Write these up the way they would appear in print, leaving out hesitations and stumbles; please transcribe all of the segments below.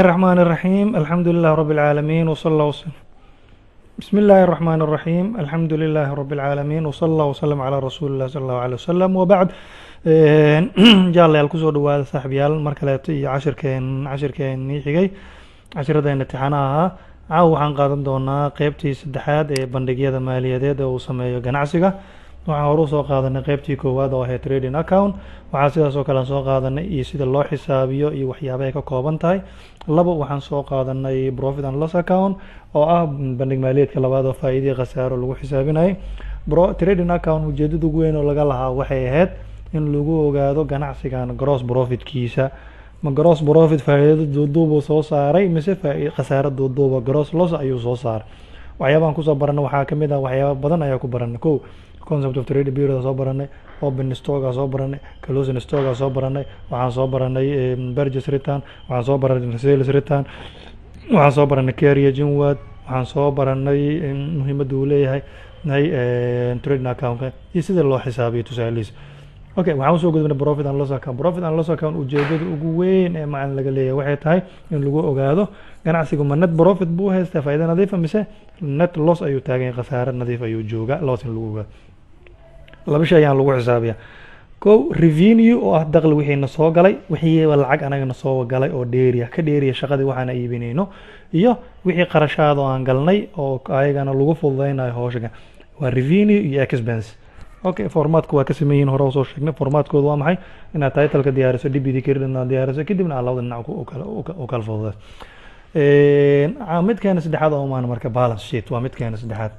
الرحمن الرحيم الحمد لله رب العالمين وصلى الله وسلم بسم الله الرحمن الرحيم الحمد لله رب العالمين وصلى الله وسلم على رسول الله صلى الله عليه وسلم وبعد jaalayaal kusoo dhawaada saaxiibayaal mar kaleeto iyo cashirkeenii xigay cashiradeen imtixaanaha ahaa caawa waxaan qaadan doonaa qeybtii saddexaad ee bandhigyada maaliyadeed ee uu sameeyo ganacsiga. waxaan hore usoo qaadanay qeybtii koowaad oo ahayd trading account. waxaa sidaas oo kale soo qaadanay iyo sida loo xisaabiyo iyo waxyaaba ay ka kooban tahay. labo waxaan soo qaadanay profit and loss account oo ah bandhig maaliyaedka labaad oo faa'iidii khasaaro lagu xisaabinayay. Trading account ujeedada ugu weyn oo laga lahaa waxay ahayd in lagu ogaado ganacsigan gross profitkiisa, ma gross profit faa'iido duuduuba soo saaray mise khasaaro duuduuba gross loss ayuu soo saaray. waxyaabaan kusoo baranay waxaa ka mid ah waxyaaba badan ayaa ku baranay. kow, concept of trade period soo baranay, open stock soo baranay, closing stock soo baranay, waxaan soo baranay purchase return, waxaan soo baranay sales return, waxaan soo baranay carriage inward, waxaan soo baranay muhiimadda uu leeyahay trading account iyo sida loo xisaabiyo tusaalihiis. Okay, waxaan usoo gudbinay profit and loss account. Profit and loss account ujeedada ugu weyn ee macalin laga leeyahay waxay tahay in lagu ogaado ganacsigu ma net profit buu haystaa faa'iido nadiif ah mise net loss ayuu taagan yahay, khasaare nadiif ayuu joogaa. loss in lagu ogaado laba shay ayaan lagu xisaabiyaa. kow, revenue oo ah dakhli wixiina soo galay, wixii lacag anagana soo galay oo dheeriya ka dheeriya shaqadii waxaan iibinayno, iyo wixii qarashaad oo aan galnay oo ayagana lagu fududeynayo hawsha waa revenue iyo expense. Okay, formaatku waa ka sameeyeen hore soo sheegnay. formatkoodu waa maxay? inaad title ka diyaariso, debit credit inaad diyaariso, kadibna aad labada dhinac u kala fududeyso. midkeena saddexaad oo maan marka balance sheet waa midkeena saddexaad.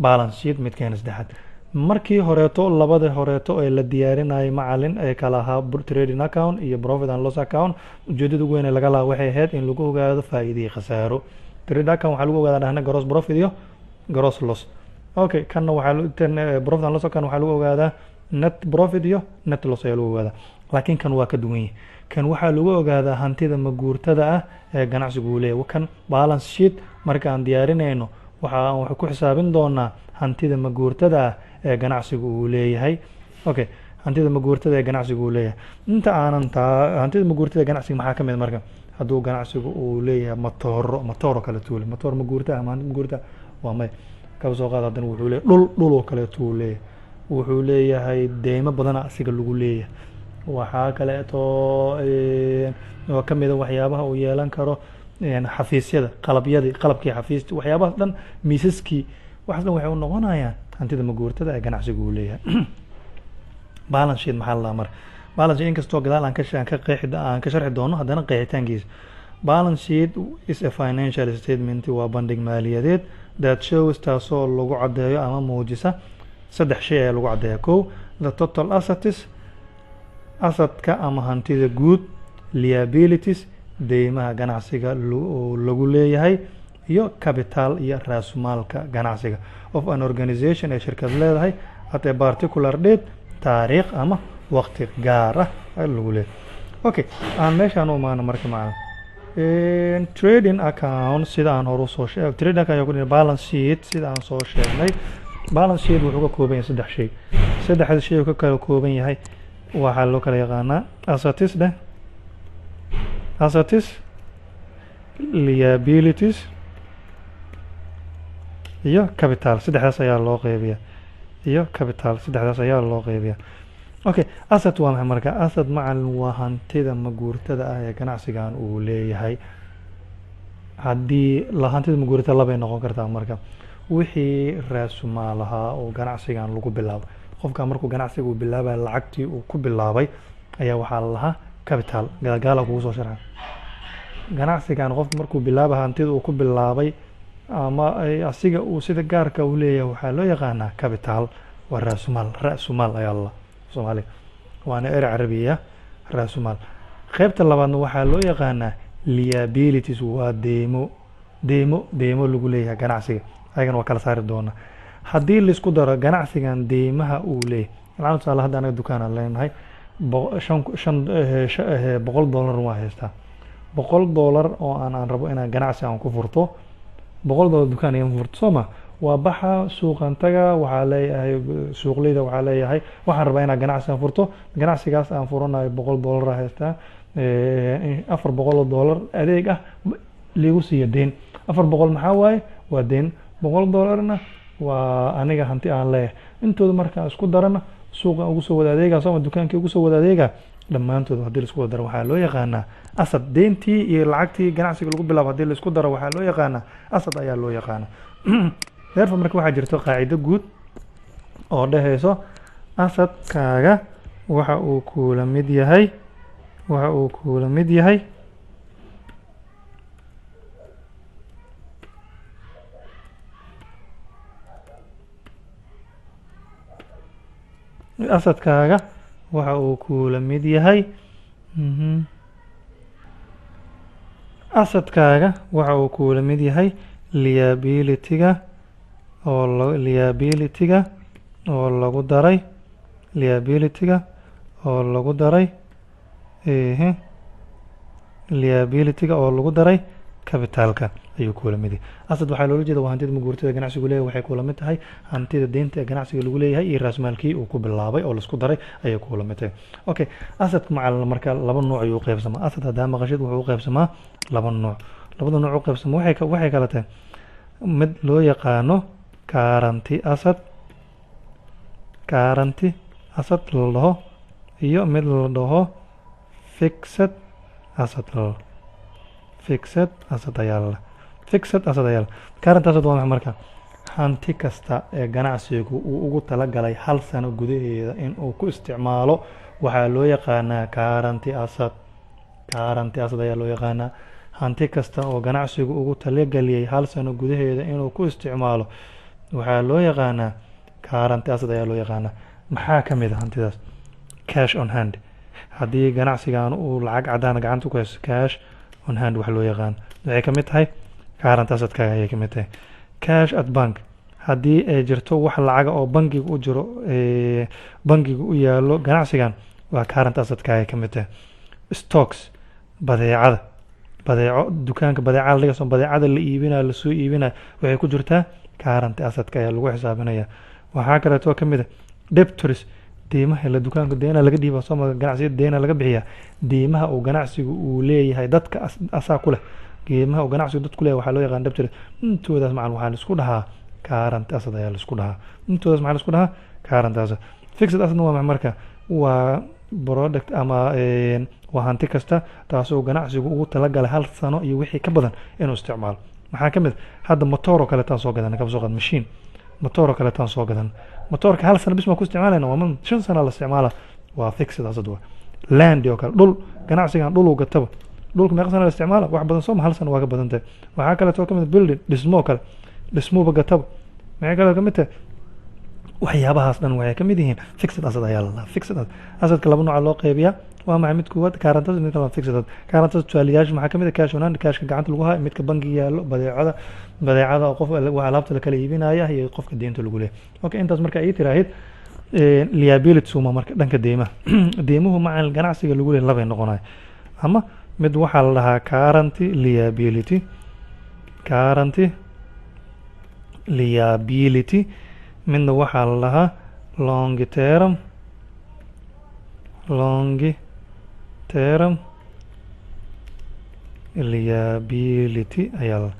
balance sheet midkeena saddexaad. markii horeeto labada horeeto ee la diyaarinayay macalin ee kala ahaa trading account iyo profit and loss account, ujeedada ugu weyn ee laga lahaa waxay ahayd in lagu ogaado faa'iidii khasaaro. trading account waxaa lagu ogaadaa dhahna gross profit iyo gross loss. Okay, kanna waxaa profit and loss account waxaa lagu ogaadaa net profit iyo net loss ayaa lagu ogaadaa. laakiin kan waa ka duwan yahay. kan waxaa lagu ogaadaa hantida maguurtada ah ee ganacsigu uu leeyahay. kan balance sheet marka aan diyaarinayno waxaan ku xisaabin doonaa hantida maguurtada ah ee ganacsigu uu leeyahay. Okay, hantida maguurtada ee ganacsigu uu leeyahay. inta aanan hantida maguurtada ee ganacsiga maxaa ka mid marka? hadduu ganacsigu uu leeyahay matooro kala tuule, matoor maguurta ah, hantida maguurta waa may kaba soo qaad. haddana wuxuu leeyahay dhul oo kaleeto uu leeyahay. wuxuu leeyahay deymo badana asiga lagu leeyahay. waxaa kaleeto oo ka mid a waxyaabaha uu yeelan karo xafiisyada, qalabkii xafiiska, waxyaabahaas dhan, miisaskii, waxaas dhan waxay u noqonayaan hantida maguurtada ee ganacsigu uu leeyahay. balance sheet maxaa la mar? balance sheet inkastoo gadaal aan ka sharxi doono, haddana qeexitaankiisa. balance sheet is a financial statement waa bandhig maaliyadeed that shows taasoo lagu caddeeyo ama muujisa saddex shay ayaa lagu caddeeyaa. kow, the total assets asadka ama hantida guud, liabilities deymaha ganacsiga lagu leeyahay, iyo capital iyo raasumaalka ganacsiga of an organization ee shirkad leedahay at a particular date, taariikh ama waqti gaar ah lagu leeyahay. Okay, aan meeshaan u imaano marka macna trading account sida aan hore soo sheegay. trading account ku balance sheet sida aan soo sheegnay. balance sheet wuxuu ka kooban yahay saddex shay. saddexda shay uu ka kala kooban yahay waxaa loo kala yaqaanaa assets, liabilities iyo capital. saddexdaas ayaa loo qeybiyaa. iyo capital, saddexdaas ayaa loo qeybiyaa. Okay, asset waa maxay marka? asset macalin waa hantida maguurtada ah ee ganacsigan uu leeyahay. haddii hantida maguurtada labay noqon kartaa marka. wixii raasumaal ahaa oo ganacsigan lagu bilaabay, qofka markuu ganacsiga uu bilaabay lacagtii uu ku bilaabay ayaa waxaa la lahaa capital. gaala kugu soo sharxa ganacsigan qofka markuu bilaabay hantida uu ku bilaabay ama asiga uu sida gaarka u leeyahay waxaa loo yaqaanaa capital. waa raasumaal ayaa la Soomaali waana eray carabiya, raasumaal. qaybta labaadna waxaa loo yaqaanaa liabilities waa deymo lagu leeyahay ganacsiga. ayagana waa kala saari doonaa. haddii laisku daro ganacsigan deymaha uu leeyahay, tusaale hadda anaga dukaan aan leenahay, $100 waa haystaa. $100 oo aan rabo inaan ganacsi aan ku furto, $100 dukaan aan furto sooma, waa baxa suuqan taga, waxaa leeyahay suuqleyda, waxaa leeyahay waxaan rabaa inaan ganacsi aan furto. ganacsigaas aan furanayo $100 haystaa. $400 adeeg ah liigu siiyo deyn. 400 maxaa waaye waa deyn, $100 waa aniga hanti aan leeyahay. intooda markaan isku darana suuqa ugu soo wada adeega sama dukaankii ugu soo wada adeega dhammaantood haddii la isku wada daro waxaa loo yaqaanaa asad. deyntii iyo lacagtii ganacsiga lagu bilaabo haddii la isku daro waxaa loo yaqaanaa asad ayaa loo yaqaanaa. therefore marka waxaa jirto qaacido guud oo dhehayso asadkaaga waxa uu kula mid yahay asadkaaga waxa uu kula mid yahay asadkaaga waxa uu kula mid yahay liability-ga oo lagu daray liability-ga oo lagu daray kabitaalka ayuu kula mid yahay. asad waxaa loola jeeda waa hantida maguurtada ganacsigu leeyahay, waxay kula mid tahay hantida deynta ee ganacsiga lagu leeyahay iyo raasmaalkii uu ku bilaabay oo laisku daray ayay kula mid tahay. okay, asadka macal marka laba nooc ayuu u qaybsamaa. asad haddaa maqashid wuxuu u qaybsamaa laba nooc. labada nooc u qaybsama waxay kala tahay mid loo yaqaano currenty asad la dhaho iyo mid la dhaho fixed asad ayaa la current asad waa maxay marka hanti kasta ee ganacsigu uu ugu talagalay hal sano gudaheeda in uu ku isticmaalo waxaa loo yaqaanaa currenty asad ayaa loo yaqaanaa. hanti kasta oo ganacsigu ugu talagaliyay hal sano gudaheeda inuu ku isticmaalo waxaa loo yaqaanaa currenty asad ayaa loo yaqaanaa. maxaa ka mid ah hantidaas? cash on hand. haddii ganacsigan uu lacag cadaan gacanta ku haysto cash on hand wax loo yaqaan waxay ka mid tahay current asadkaaga ayay ka mid tahay. cash at bank. haddii ay jirto wax lacaga oo bangiga u jiro bangiga u yaalo ganacsigan waa current asadkaaga ka mid tahay. stocks. badeeco dukaanka badeecada laga soo badeecada la iibinayo lasoo iibinayo waxay ku jirtaa current asadka ayaa lagu xisaabinaya. waxaa kaleeto ka mid ah debtors. deymaha la dukaanka deena laga dhiiba soo ganacsiga deena laga bixiya. deymaha uu ganacsigu uu leeyahay dadka asaa ku leh deymaha uu ganacsigu dadku leeyahay waxaa loo yaqaan debtors. intoodaas macna waxaa la isku dhahaa current asad ayaa la isku dhahaa. intoodaas maxaa la isku dhahaa current asad. fixed asad waa marka waa product ama waa hanti kasta taasoo ganacsigu ugu talagalay hal sano iyo wixii ka badan inuu isticmaalo. maxaa ka mid hadda motor oo kale taan soo gadan ka soo qad machine motor oo kale taan soo gadan motorka hal sano bis ma ku isticmaalayna waa 5 sano la isticmaala waa fixed asad. waa land oo kale dhul ganacsigan dhul uu gataba dhulka meeqa sano la isticmaala wax badan soo hal sano waa ka badan tahay. waxaa kale oo ka mid building dhismo kale dhismo gataba maxay kale ka mid tahay waxyaabahaas dhan waxay ka mid yihiin fixed asad ayaa la fixed asadka laba nooc loo qaybiyaa. waa maxay mid kuwad current asad mid kale fixed asad. current asad tusaalayaasha maxaa ka mid ah cash on hand cashka gacanta lagu hayo midka bangiga yaalo badeecada oo qof alaabta la kala iibinaya iyo qofka deynta lagu leeyahay. okay, intaas marka ay tiraahid liability suma marka dhanka deymaha deymuhu macal ganacsiga lagu leeyahay laba noqonay ama mid waxaa la dhahaa currenty liability midna waxaa la dhahaa long term liability ayaa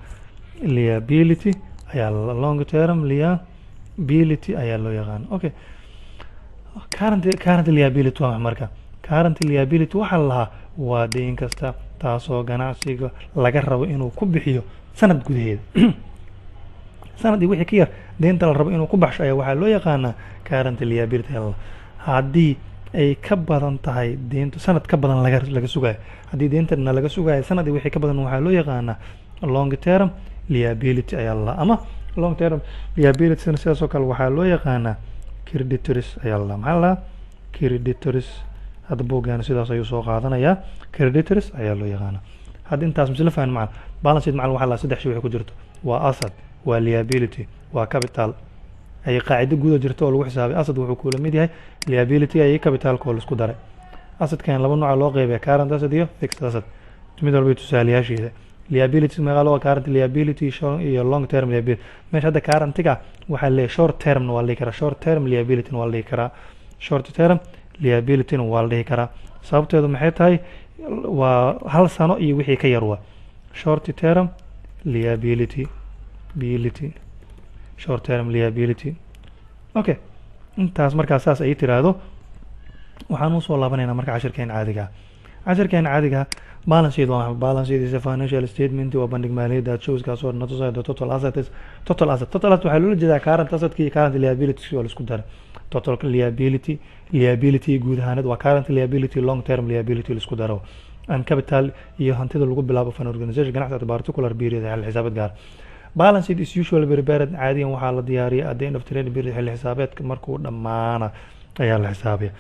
long term liability ayaa loo yaqaan. okay, current liability waa marka current liability waxaa la lahaa waa deyn kasta taasoo ganacsiga laga rabo inuu ku bixiyo sanad gudaheeda sanad iyo wixii ka yar deynta la rabo inuu ku baxsho ayaa waxaa loo yaqaanaa current liability. haddii ay ka badan tahay deyntu sanad ka badan laga sugayo haddii deentana laga sugayo sanad iyo wixii ka badan waxaa loo yaqaanaa long term liability ayaa la ama long term liability sidaas oo kale waxaa loo yaqaanaa creditors ayaa la maxaa la creditors. hadda buuggaana sidaas ayuu soo qaadanayaa creditors ayaa loo yaqaanaa. hadda intaas misla fahmin macna balance sheet macna waxaa la saddex shay ku jirto waa asad waa liability waa capital ay qaacido guud jirto oo lagu xisaabay. asad wuxuu kula mid yahay liability ay capitalka oo la isku daray. asadkan laba nooc loo qeybiyaa current asad iyo fixed asad. mid walba tusaalayaashiisa liability magaalo waa current liability iyo long term liability. meesha hadda current-ga waxaa leeyahay short term waa la dhihi karaa short term liability waa la dhihi karaa short term liability waa la dhihi karaa. sababteedu maxay tahay waa hal sano iyo wixii ka yar waa short term liability short term liability. okay intaas markaa saas ay tiraahdo waxaan usoo laabanaynaa marka cashirkeen caadiga balance sheet waa balance sheet is a financial statement waa bandhig maaliyadeed that shows kaasoo notusaya the total asset waxaa loola jeedaa current asset iyo current liability oo la isku daray total liability guud ahaaneed waa current liability long term liability la isku daro and capital iyo hantida lagu bilaabo fan organization ganacsi at particular period xilli xisaabeed gaar. balance sheet is usually prepared caadiyan waxaa la diyaariyaa at the end of trading period xilli xisaabeedka markuu dhammaana ayaa la xisaabiya.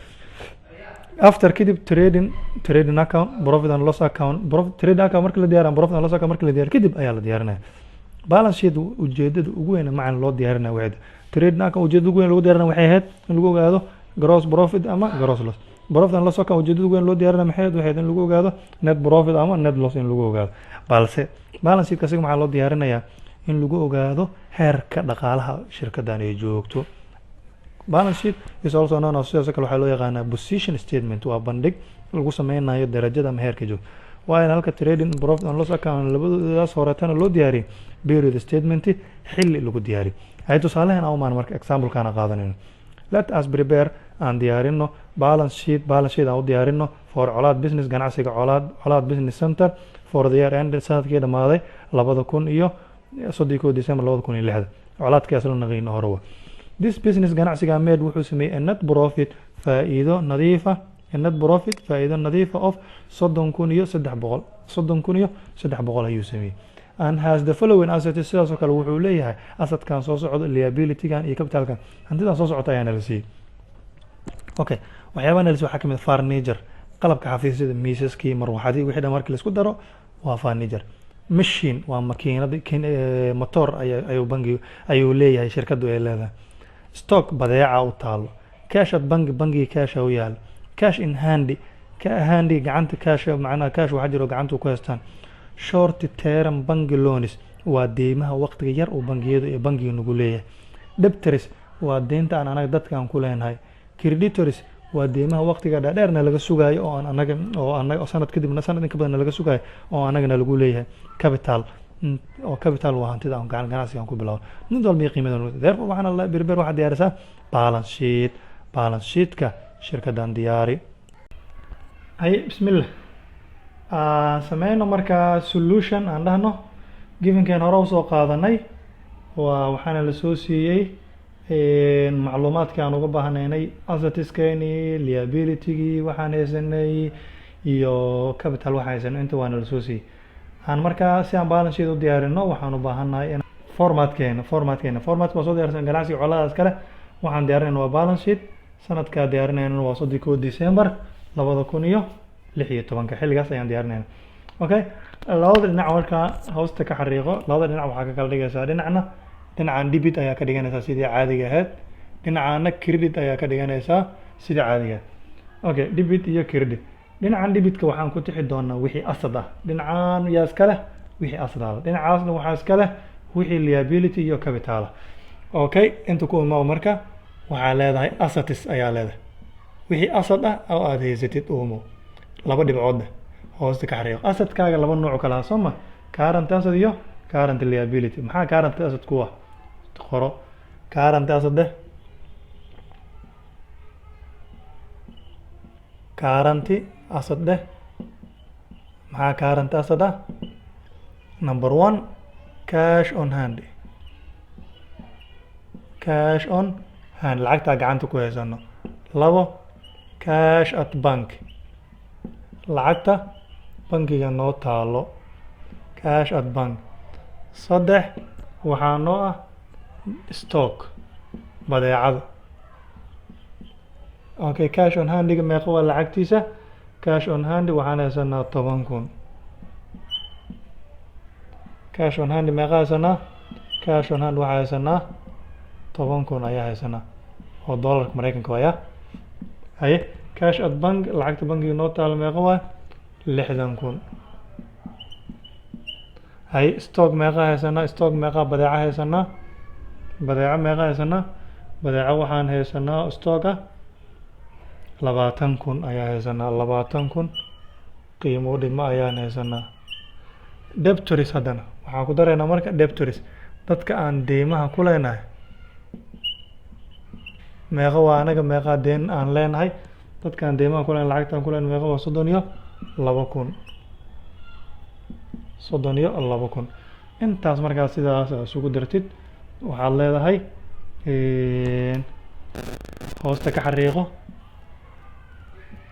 after kadib trading account profit and loss account trading account marka la diyaariyo profit and loss account marka la diyaariyo kadib ayaa la diyaarinaya. balance sheet ujeedada ugu weyn macaan loo diyaarinaya waxay trading account ujeedada ugu weyn lagu diyaarinaya waxay ahayd in lagu ogaado gross profit ama gross loss. profit and loss account ujeedada ugu weyn loo diyaarinaya waxay ahayd in lagu ogaado net profit ama net loss in lagu ogaado. balse balance sheet kasiga maxaa loo diyaarinayaa in lagu ogaado heerka dhaqaalaha shirkaddan ay joogto. balance sheet is also known as sidoo kale waxaa loo yaqaanaa position statement waa bandhig lagu sameynayo darajada ama heerka joogto. waa in halka trading profit and loss account labadoodaas horeetana loo diyaariyo period statement xilli lagu diyaariyo. hay tusaalahan aan umaan marka example-kana qaadanayno. let us prepare aan diyaarino balance sheet aan u diyaarino for colaad business ganacsiga colaad business center for the year end sanadkii dhamaaday 2013 December 2006 colaadkaas la naqayno hore. this business ganacsiga made wuxuu sameeyay a net profit faa'iido nadiifa of 30,300 ayuu sameeyay. and has the following assets sidaas oo kale wuxuu leeyahay assetkan soo socda liability-gan iyo capital-kan hantidan soo socota ayaana la siiyey. okay waxyaabaha analysis waxaa kamid furniture qalabka xafiisyada miisaskii marwaxadii wixii dhan markii la isku daro waa furniture. machine waa makiinad motor ayuu leeyahay shirkadu ay leedahay. stock badeeca u taalo. cash at bangi cash u yaal. cash in handy gacanta cash macnaha cash waxa jiro gacanta ku haystaan. short term bank loans waa deymaha waqtiga yar oo bangiyadu ee bangiga nagu leeyahay. debtors waa deynta aan anaga dadkan ku leenahay. creditors waa deymaha waqtiga dheerna laga sugaayo oo anaga sanad kadibna sanad in ka badan laga sugaayo oo anagana lagu leeyahay. capital waa hantida aan ganacsiga ku bilaabo mid walba qiimadeedu therefore waxaan la berber waxa diyaarisaa balance sheet-ka shirkaddan diyaari. hay bismillah sameyno markaa solution aan dhahno given-keen hore usoo qaadanay waxaana la soo siiyey macluumaadkii aan uga baahnaynay assets-keeni liability-gii waxaan haysanay iyo capital waxaan haysanay inta waana la soo siiyey. aan markaa si aan balance sheet u diyaarino waxaan u baahannahay in formatkeena waa soo diyaarsan ganacsiga coladaas kale waxaan diyaarinayna waa balance sheet sanadkaa diyaarinayna waa 31 December 2016 xilligaas ayaan diyaarinayna. okay labada dhinac markaa hoosta ka xariiqo labada dhinac waxaa ka kala dhigaysaa dhinacan debit ayaa ka dhiganaysaa sidii caadiga ahayd dhinacana credit ayaa ka dhiganaysaa sidii caadiga ahayd. okay debit iyo credit dhinacan debitka waxaan ku tixi doonaa wixii asad ah dhinacan yaa iska leh wixii asad ah dhinacaasna waxaa iska leh wixii liability iyo capital ah. okay inta ku imaw marka waxaa leedahay assets ayaa leedahay wixii asad ah oo aad haysatid uumo laba dhibcood hoosta ka xariiqo asset-kaaga laba nooc kala soo ma current asset iyo current liability. maxaa current asset ku ah qoro current asset maxaa current asset ah. number 1 cash on hand lacagtaa gacanta ku haysano. 2 cash at bank lacagta bankiga noo taalo cash at bank. 3 waxaa noo ah stock badeecada. okay cash on hand-iga meeqa waa lacagtiisa cash on hand waxaan haysanaa 10,000. cash on hand meeqa haysanaa cash on hand waxaa haysanaa 10,000 ayaa haysanaa oo dollarka Mareykanka waaya. haye cash at bank lacagta bankiga noo taalo meeqa waa 60,000. haye stock meeqa haysanaa stock meeqa badeeca haysanaa badeeca meeqa haysanaa badeeca waxaan haysanaa stocka 20,000 ayaa haysanaa 20,000. qiimo u dhigma ayaan haysanaa. Debtors haddana waxaan ku daraynaa marka debtors dadka aan deymaha ku leenahay meeqa waa anaga meeqa deen aan leenahay dadka aan deymaha ku leenahay lacagta aan ku leenahay meeqa waa 32,000 32,000 intaas markaas sidaas isugu dartid waxaad leedahay hoosta ka xariiqo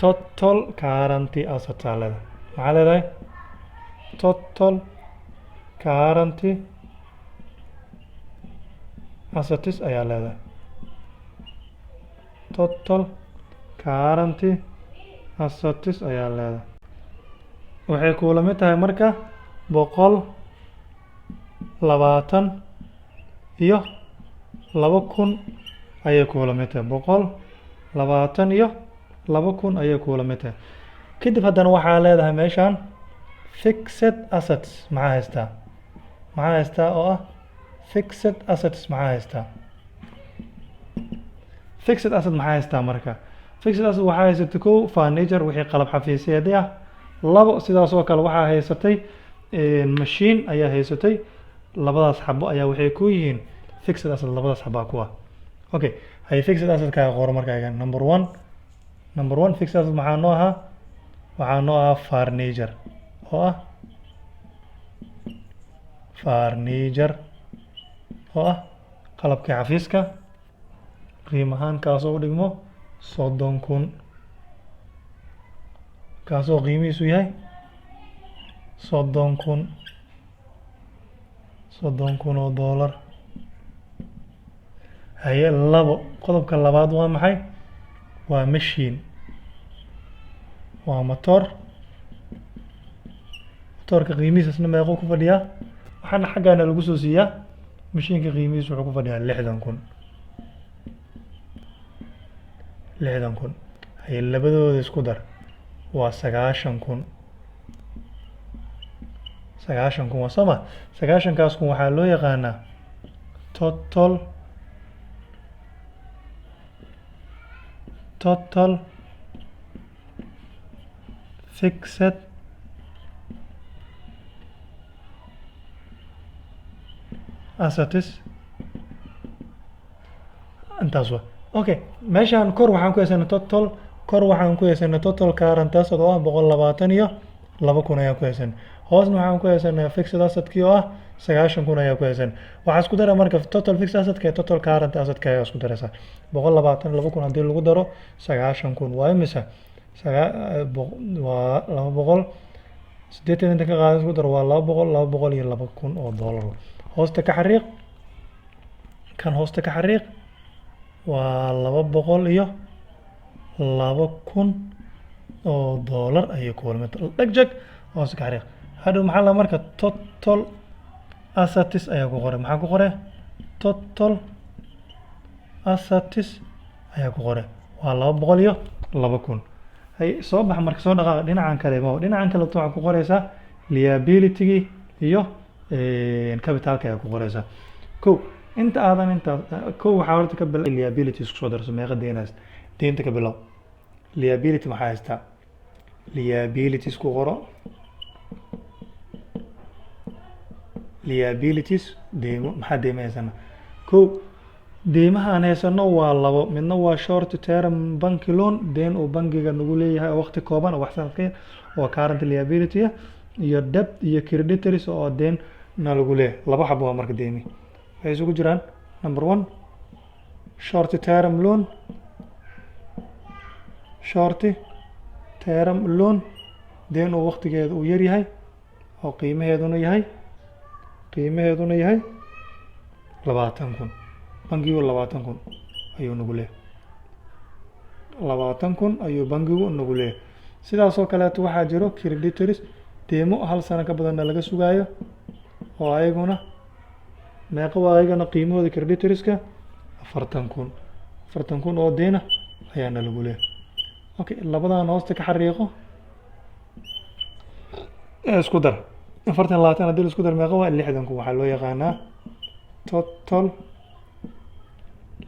total current assets aa leedahay maxaa leedahay total current assets ayaa leedahay total current assets ayaa leedahay waxay kula mid tahay marka 122,000 ayay kula mid tahay 122,000 ayay kula mid tahay. kadib haddana waxaa leedahay meeshaan fixed assets maxaa haystaa oo ah fixed assets maxaa haystaa fixed asset maxaa haystaa marka fixed asset waxaa haysatay kow furniture wixii qalab xafiisyeed ah labo sidaas oo kale waxaa haysatay machine ayaa haysatay labadaas xabo ayaa waxay ku yihiin fixed asset labadaas xabo kuwa okay hay fixed asset ka qor marka number 1 fixed asset maxaa noo ahaa furniture oo ah qalabka xafiiska qiimahaan kaasoo u dhigmo 30,000 kaasoo qiimihiisu yahay 30,000 oo dollar. haye qodobka labaad waa maxay waa machine waa motorka qiimihiisna meeqo ku fadhiyaa waxaana xaggaana lagu soo siiyaa mashiinka qiimihiisu wuxuu ku fadhiyaa 60,000 haye labadooda isku dar waa 90,000 waa sama 90,000kaas kun waxaa loo yaqaanaa total fixed assets intaas waa okay meeshaan kor waxaan ku haysanaa total current asset oo ah 122,000 ayaan ku haysanaa hoosna waxaan ku haysanaa fixed asset kii oo ah 90,000 ayaan ku haysanaa waxaa isku dara marka total fixed asset ka total current asset ka ayaa isku daraysaa 122,000 haddii lagu daro 90,000 waa imisa waa 280 inta ka qaadan isku daro waa 200,000 oo dollar hoosta ka xariiq kan hoosta ka xariiq waa 202,000 oo dollar ayay ku wada mid dhagjag hoosta ka xariiq hadhow maxaa la marka total assets ayaa ku qoray maxaa ku qoray total assets ayaa ku qoray waa 202,000 hay soo bax marka soo dhaqaaq dhinacan kale waxaa ku qoraysaa liability iyo capitalka ayaa ku qoraysaa waxaa horta ka bilow liability isku soo darso meeqa deynta ka bilow liability maxaa haystaa liabilities ku qoro liabilities maxaa deyma haysana deymaha aan haysano waa labo midna waa short term bank loan deen uu bangiga nagu leeyahay oo waqti kooban oo wax sanadkeen oo current liability iyo debt iyo creditors oo deen na lagu leeyahay laba xabo waa marka deymi waxay isugu jiraan number 1 short term loan deen uu waqtigeedu uu yar yahay oo qiimaheeduna yahay 20,000 bangigu 20,000 ayuu nagu leeyahay 20,000 ayuu bangigu nagu leeyahay sidaas oo kaleeto waxaa jiro creditors deemo hal sano ka badanna laga sugaayo oo ayaguna meeqa waa ayagana qiimahooda creditorska 40,000 oo deena ayaana lagu leeyahay okay labadan hoosta ka xariiqo isku dar 40,000 haddii isku dar meeqa waa 60,000 waxaa loo yaqaanaa total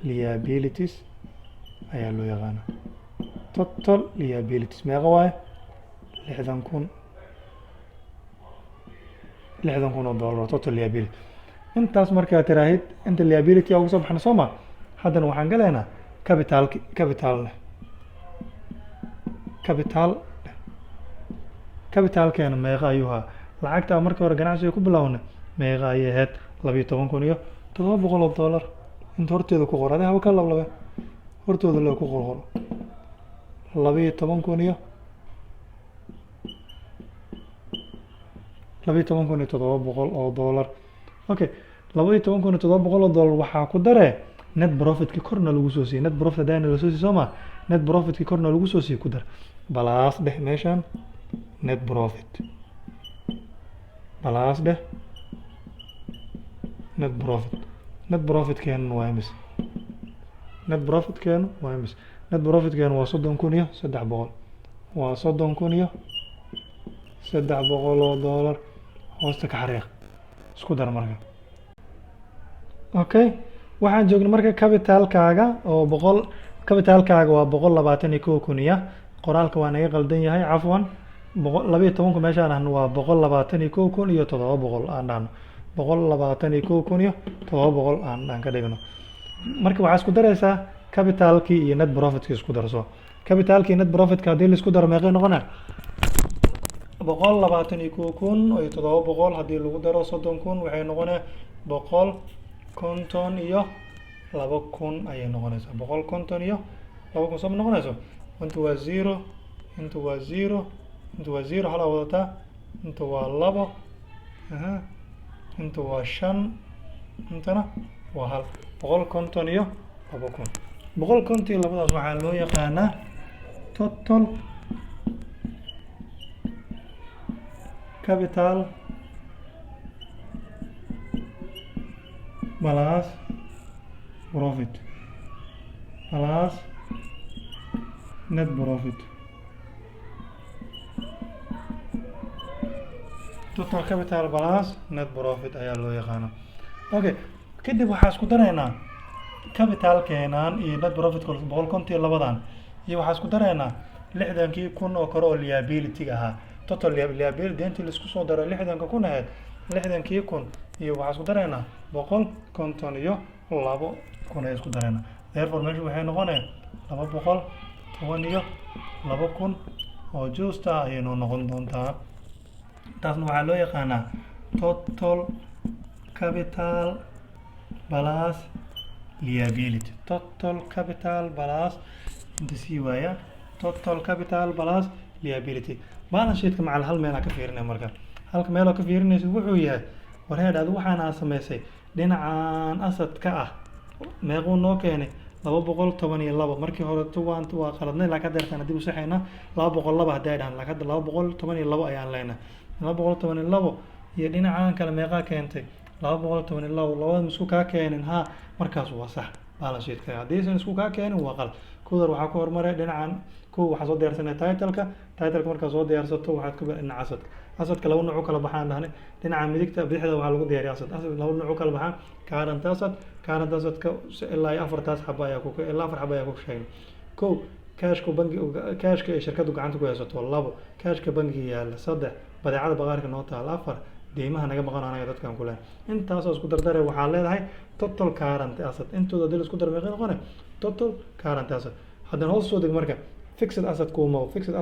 liabilities ayaa loo yaqaanaa total liabilities meeqa waaye lixdan kun oo dollar total liability. intaas markaa tiraahid inta liability ugu soo baxna soo ma haddana waxaan galaynaa capitalkeena meeqa ayuu ahaa lacagta markii hore ganacsiga ku bilownay meeqa ayay ahayd 12,700 oo dollar inta horteeda ku qor adiga haba ka lablaba hortooda loo ku qor 12,700 oo dollar. okay 12,700 oo dollar waxaa ku daree net profitkii korna lagu soo siiyey net profit haddaana la soo siiyey soo ma net profitkii korna lagu soo siiyey ku dar balaas dheh meeshaan net profit balaas dheh net profit keenu waa imis net profit keenu waa 30,300 waa 30,300 oo dollar hoosta ka xariiq isku dar marka. okay waxaan joognay marka capitalkaaga oo capitalkaaga waa 121,000 qoraalka waa naga qaldan yahay cafwan 12 meeshaan ahna waa 121,700 aan dhahno 121,700 aan ka dhigno marka waxaa isku daraysaa capitalkii iyo net profitkii isku darso capitalkii net profitka haddii la isku daro meeqay noqonaa 121,700 haddii lagu daro 30,000 waxay noqonaa 152,000 ayay noqonaysaa 152,000 soo noqonayso inta waa 0 inta waa 0 inta waa 0 halaa wadataa inta waa 2 inta waa 5 intana waa 1 152,000 waxaa loo yaqaanaa total capital plus profit plus net profit total capital plus net profit ayaa loo yaqaana. okay kadib waxaa isku daraynaa capitalkeenan iyo net profit 152,000 iyo waxaa isku daraynaa 60,000 oo kale oo liability ahaa total liability intii la isku soo daro 60,000 ahayd 60,000 iyo waxaa isku daraynaa 152,000 ay isku daraynaa therefore meesha waxay noqonayaan 212,000 oo justa ayay noqon doontaa taasna waxaa loo yaqaanaa total capital plus liability total capital plus inta sii waaya total capital plus liability balance sheetka macal hal meel ka fiirinay marka halka meel oo ka fiirinaysa wuxuu yahay warheedhaadu waxaana samaysay dhinacaan asadka ah meequu noo keenay 212 markii hore waa qaladnay laakiin deertan dib u saxayna 202 haday dhahan laakiin 212 ayaan leenahay 212 iyo dhinacaan kale meeqa keentay 212 labada isku ka keenin ha markaas waa sax balance sheetka haddii aysan isku ka keenin waa qalad kudar waxaa ku hormaray dhinacan waxaa soo diyaarsanay titleka markaa soo diyaarsato waxaad ku dhinaca asadka laba nooc kala baxaan dhahnay dhinaca midigta bidixda waxaa lagu diyaariyaa asad laba nooc kala baxaan current asadka ilaa 4 xabo ayaa ku sheegay kow cashka ay shirkadu gacanta ku haysato 2 cashka bangiga yaala 3 badeecada baqaarka noo taal 4 deymaha naga maqan anaga dadkan ku leeyahay intaasoo isku dardaray waxaa leedahay total current asset intooda dil isku dar meeqa noqonay total current asset haddana hoos soo deg marka fixed asset kuuma fixed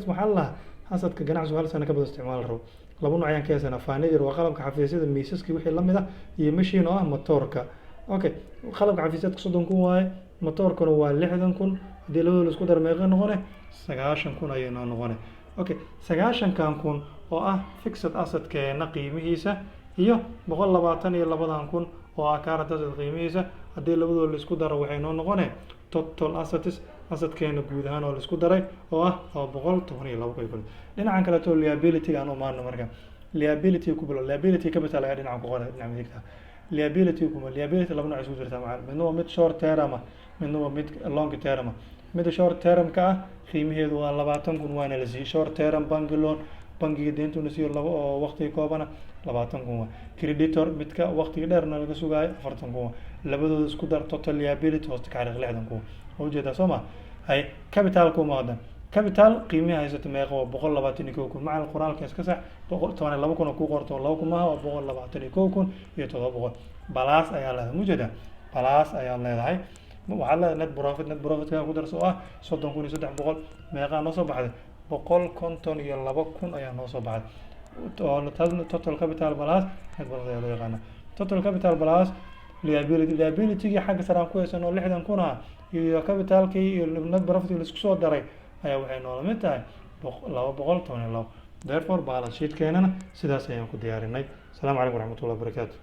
maxaa la asadka ganacsigu hal sano ka badan isticmaal rabo laba nooc ayaan ka haysanaa furniture waa qalabka xafiisyada miisaskii wixii lamid ah iyo machine oo ah matoorka okay qalabka xafiisyadka 30,000 waaye matoorkuna waa 60,000 haddii labadooda isku dar meeqa noqonay 90,000 ayay noqonay okay 90,000 oo ah fixed assetkeena qiimihiisa iyo 122,000 oo ah current asset qiimihiisa haddii labadooda la isku daro waxay noo noqonay total assetkeena guud ahaan oo la isku daray oo ah 112,000 dhinacan kale oo liability aan u maarno marka liability ku bilo liability capital ayaa dhinacan ku qoran dhinaca midigta liability laba nooc isku jirta macallin midna waa mid short term midna waa mid long term mid short term ka ah qiimaheedu waa 20,000 waana la siiyay short term bank loan bangiga deentuna siiyo laba oo waqti koobana 20,000 creditor midka waqtiga dheerna laga sugayo 40,000 labadooda isku dar total liability hoosta ka xariiq 60,000 oo jeeda Soomaa hay capital ku maadan capital qiimihi haysato meeqa waa 121,000 macal qoraalka iska sax 12,000 oo ku qorto 2,000 maaha waa 121,700 balaas ayaa leedahay mujeda balaas ayaa leedahay waxaad leedahay net profit ka ku darso ah 30,300 meeqa noo soo baxday 152,000 ayaa noo soo baxday total capital balance net profit ayaa loo yaqaana total capital balance liability xagga sare aan ku haysano 60,000 ah iyo capitalkii iyo net profit la isku soo daray ayaa waxay noola mid tahay 212 therefore balance sheet keenana sidaas ayaan ku diyaarinay. Asalaamu calaykum waraxmatullahi wabarakaatu.